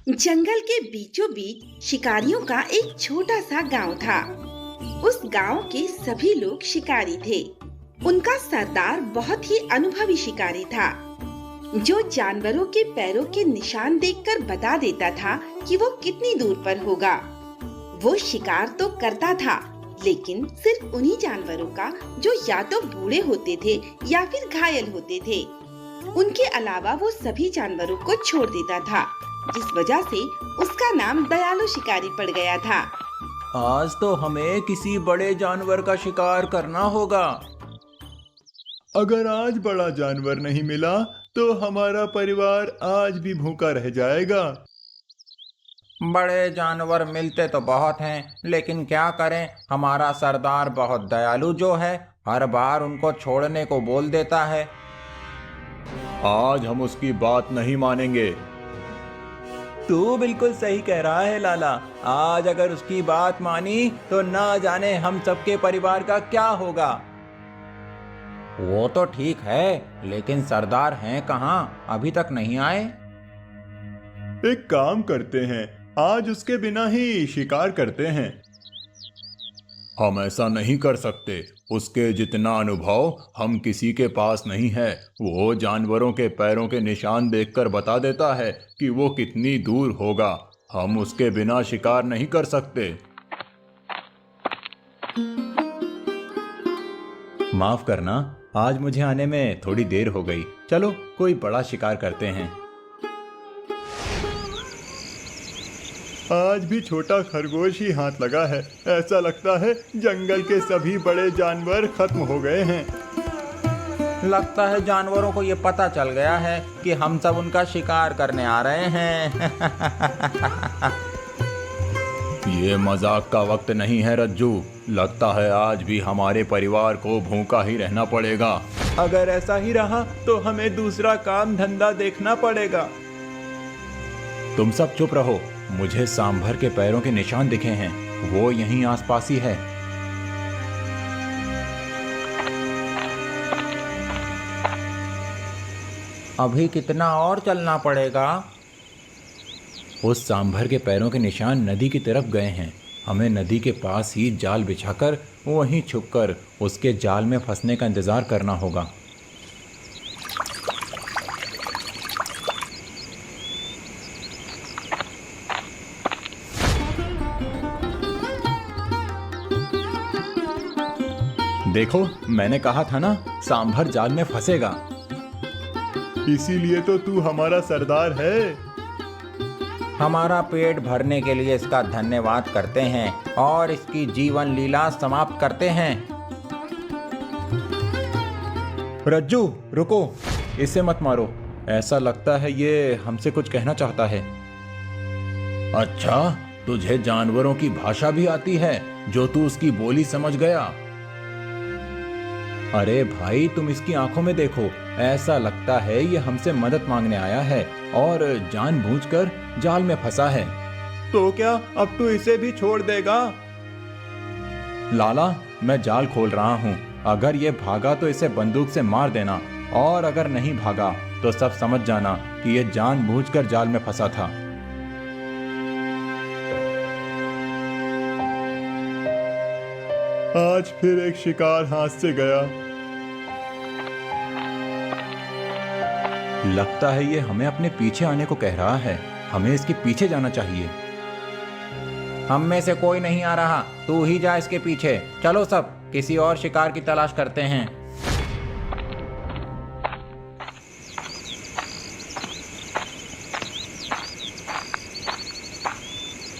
जंगल के बीचों बीच शिकारियों का एक छोटा सा गांव था। उस गांव के सभी लोग शिकारी थे। उनका सरदार बहुत ही अनुभवी शिकारी था, जो जानवरों के पैरों के निशान देखकर बता देता था कि वो कितनी दूर पर होगा। वो शिकार तो करता था, लेकिन सिर्फ उन्हीं जानवरों का जो या तो बूढ़े होते थे या फिर घायल होते थे। उनके अलावा वो सभी जानवरों को छोड़ देता था, जिस वजह से उसका नाम दयालु शिकारी पड़ गया था। आज तो हमें किसी बड़े जानवर का शिकार करना होगा। अगर आज बड़ा जानवर नहीं मिला तो हमारा परिवार आज भी भूखा रह जाएगा। बड़े जानवर मिलते तो बहुत हैं, लेकिन क्या करें, हमारा सरदार बहुत दयालु जो है, हर बार उनको छोड़ने को बोल देता है। आज हम उसकी बात नहीं मानेंगे। तू बिल्कुल सही कह रहा है लाला। आज अगर उसकी बात मानी तो ना जाने हम सबके परिवार का क्या होगा। वो तो ठीक है, लेकिन सरदार हैं कहाँ? अभी तक नहीं आए। एक काम करते हैं, आज उसके बिना ही शिकार करते हैं। हम ऐसा नहीं कर सकते। उसके जितना अनुभव हम किसी के पास नहीं है। वो जानवरों के पैरों के निशान देखकर बता देता है कि वो कितनी दूर होगा। हम उसके बिना शिकार नहीं कर सकते। माफ करना, आज मुझे आने में थोड़ी देर हो गई। चलो कोई बड़ा शिकार करते हैं। आज भी छोटा खरगोश ही हाथ लगा है। ऐसा लगता है जंगल के सभी बड़े जानवर खत्म हो गए हैं। लगता है जानवरों को ये पता चल गया है कि हम सब उनका शिकार करने आ रहे हैं। ये मजाक का वक्त नहीं है रज्जू। लगता है आज भी हमारे परिवार को भूखा ही रहना पड़ेगा। अगर ऐसा ही रहा तो हमें दूसरा काम धंधा देखना पड़ेगा। तुम सब चुप रहो। मुझे सांभर के पैरों के निशान दिखे हैं। वो यहीं आसपास ही है। अभी कितना और चलना पड़ेगा? उस सांभर के पैरों के निशान नदी की तरफ गए हैं। हमें नदी के पास ही जाल बिछाकर वहीं छुपकर उसके जाल में फंसने का इंतजार करना होगा। देखो, मैंने कहा था ना, सांभर जाल में फंसेगा। इसीलिए तो तू हमारा सरदार है। हमारा पेट भरने के लिए इसका धन्यवाद करते हैं और इसकी जीवन लीला समाप्त करते हैं। रज्जू रुको, इसे मत मारो। ऐसा लगता है ये हमसे कुछ कहना चाहता है। अच्छा, तुझे जानवरों की भाषा भी आती है जो तू उसकी बोली समझ गया। अरे भाई, तुम इसकी आंखों में देखो। ऐसा लगता है ये हमसे मदद मांगने आया है और जानबूझकर जाल में फंसा है। तो क्या अब तू इसे भी छोड़ देगा? लाला, मैं जाल खोल रहा हूँ। अगर ये भागा तो इसे बंदूक से मार देना, और अगर नहीं भागा तो सब समझ जाना कि ये जानबूझकर जाल में फंसा था। आज फिर एक शिकार हाथ से गया। लगता है ये हमें अपने पीछे आने को कह रहा है। हमें इसके पीछे जाना चाहिए। हम में से कोई नहीं आ रहा, तू ही जा इसके पीछे। चलो सब किसी और शिकार की तलाश करते हैं।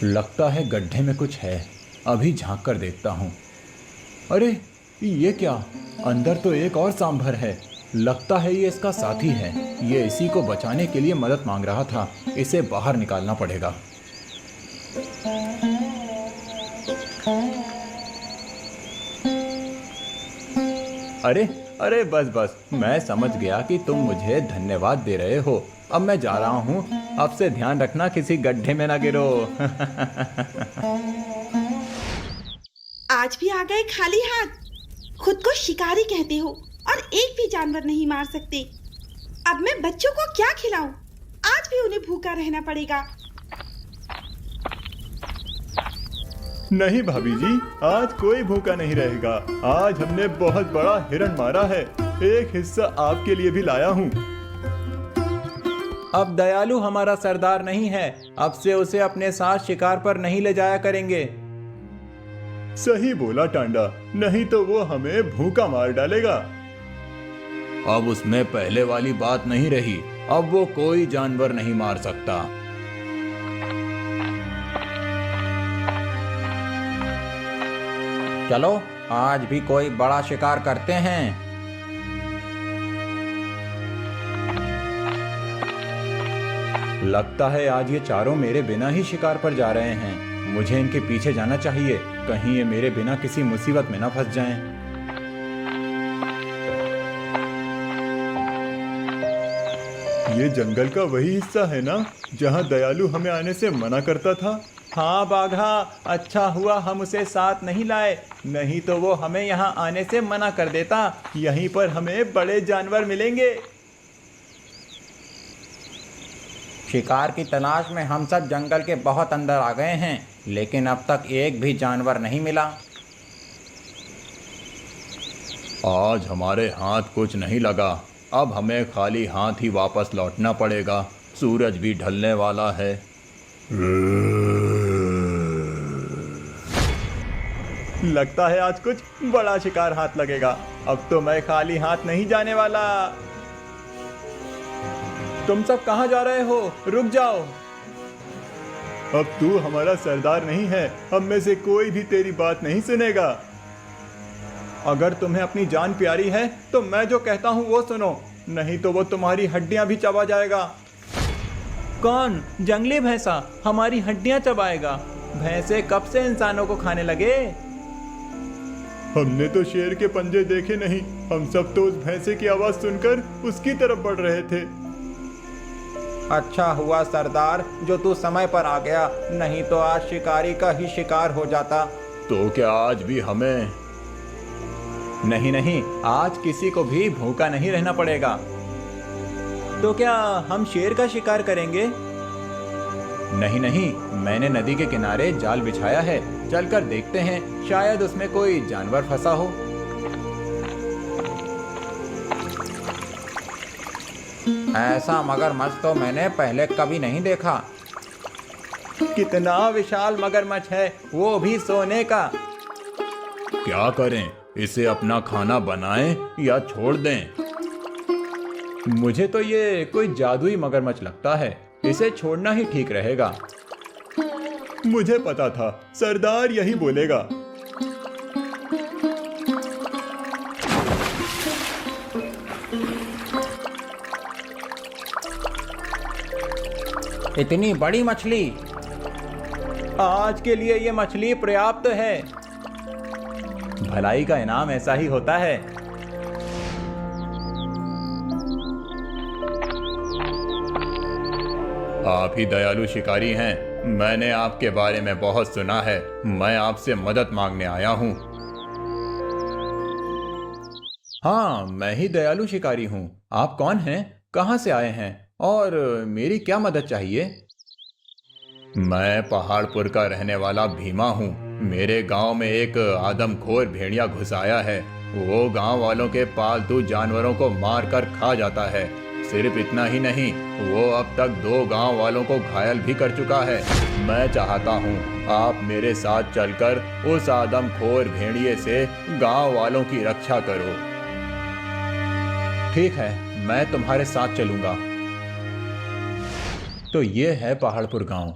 लगता है गड्ढे में कुछ है। अभी झांक कर देखता हूँ। अरे ये क्या? अंदर तो एक और सांभर है। लगता है ये इसका साथी है। ये इसी को बचाने के लिए मदद मांग रहा था। इसे बाहर निकालना पड़ेगा। अरे अरे, बस बस, मैं समझ गया कि तुम मुझे धन्यवाद दे रहे हो। अब मैं जा रहा हूँ। अब से ध्यान रखना किसी गड्ढे में ना गिरो। आज भी आ गए खाली हाथ। खुद को शिकारी कहते हो और एक भी जानवर नहीं मार सकते। अब मैं बच्चों को क्या खिलाऊं? आज भी उन्हें भूखा रहना पड़ेगा। नहीं भाभी जी, आज कोई भूखा नहीं रहेगा। आज हमने बहुत बड़ा हिरण मारा है। एक हिस्सा आपके लिए भी लाया हूँ। अब दयालु हमारा सरदार नहीं है, अब से उसे अपने साथ शिकार पर नहीं ले जाया करेंगे। सही बोला टांडा, नहीं तो वो हमें भूखा मार डालेगा। अब उसमें पहले वाली बात नहीं रही, अब वो कोई जानवर नहीं मार सकता। चलो आज भी कोई बड़ा शिकार करते हैं। लगता है आज ये चारों मेरे बिना ही शिकार पर जा रहे हैं। मुझे इनके पीछे जाना चाहिए, कहीं ये मेरे बिना किसी मुसीबत में ना फंस जाएं। ये जंगल का वही हिस्सा है ना जहाँ दयालु हमें आने से मना करता था? हाँ बाघा, अच्छा हुआ हम उसे साथ नहीं लाए, नहीं तो वो हमें यहाँ आने से मना कर देता। यहीं पर हमें बड़े जानवर मिलेंगे। शिकार की तलाश में हम सब जंगल के बहुत अंदर आ गए हैं, लेकिन अब तक एक भी जानवर नहीं मिला। आज हमारे हाथ कुछ नहीं लगा, अब हमें खाली हाथ ही वापस लौटना पड़ेगा। सूरज भी ढलने वाला है। लगता है आज कुछ बड़ा शिकार हाथ लगेगा। अब तो मैं खाली हाथ नहीं जाने वाला। तुम सब कहाँ जा रहे हो? रुक जाओ। अब तू हमारा सरदार नहीं है, हम में से कोई भी तेरी बात नहीं सुनेगा। अगर तुम्हें अपनी जान प्यारी है तो मैं जो कहता हूँ वो सुनो, नहीं तो वो तुम्हारी हड्डियां भी चबा जाएगा। कौन? जंगली भैंसा हमारी हड्डियां चबाएगा? भैंसे कब से इंसानों को खाने लगे? हमने तो शेर के पंजे देखे नहीं, हम सब तो उस भैंसे की आवाज सुनकर उसकी तरफ बढ़ रहे थे। अच्छा हुआ सरदार जो तू समय पर आ गया, नहीं तो आज शिकारी का ही शिकार हो जाता। तो क्या आज भी हमें? नहीं नहीं, आज किसी को भी भूखा नहीं रहना पड़ेगा। तो क्या हम शेर का शिकार करेंगे? नहीं नहीं, मैंने नदी के किनारे जाल बिछाया है, चलकर देखते हैं, शायद उसमें कोई जानवर फंसा हो। ऐसा मगरमच्छ तो मैंने पहले कभी नहीं देखा। कितना विशाल मगरमच्छ है, वो भी सोने का। क्या करें, इसे अपना खाना बनाएं या छोड़ दें? मुझे तो ये कोई जादुई मगरमच्छ लगता है, इसे छोड़ना ही ठीक रहेगा। मुझे पता था सरदार यही बोलेगा। इतनी बड़ी मछली? आज के लिए ये मछली पर्याप्त है। भलाई का इनाम ऐसा ही होता है। आप ही दयालु शिकारी हैं, मैंने आपके बारे में बहुत सुना है, मैं आपसे मदद मांगने आया हूँ। हाँ, मैं ही दयालु शिकारी हूँ। आप कौन हैं, कहाँ से आए हैं और मेरी क्या मदद चाहिए? मैं पहाड़पुर का रहने वाला भीमा हूँ। मेरे गांव में एक आदमखोर भेड़िया घुस आया है। वो गांव वालों के पालतू जानवरों को मार कर खा जाता है। सिर्फ इतना ही नहीं, वो अब तक 2 गांव वालों को घायल भी कर चुका है। मैं चाहता हूँ आप मेरे साथ चलकर उस आदमखोर भेड़िए से गांव वालों की रक्षा करो। ठीक है, मैं तुम्हारे साथ चलूंगा। तो ये है पहाड़पुर गांव।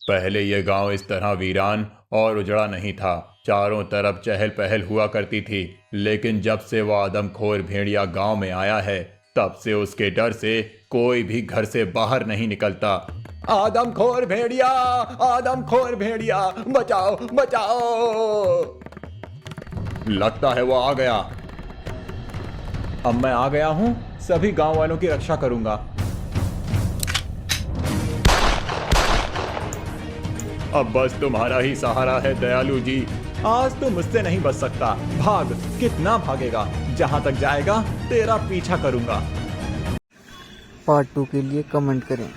पहले ये गांव इस तरह वीरान और उजड़ा नहीं था। चारों तरफ चहल पहल हुआ करती थी, लेकिन जब से वो आदमखोर भेड़िया गांव में आया है, तब से उसके डर से कोई भी घर से बाहर नहीं निकलता। आदमखोर भेड़िया, आदमखोर भेड़िया, बचाओ बचाओ। लगता है वो आ गया। अब मैं आ गया हूँ, सभी गांव वालों की रक्षा करूंगा। अब बस तुम्हारा ही सहारा है दयालु जी। आज तो मुझसे नहीं बच सकता। भाग। कितना भागेगा? जहां तक जाएगा तेरा पीछा करूंगा। पार्ट 2 के लिए कमेंट करें।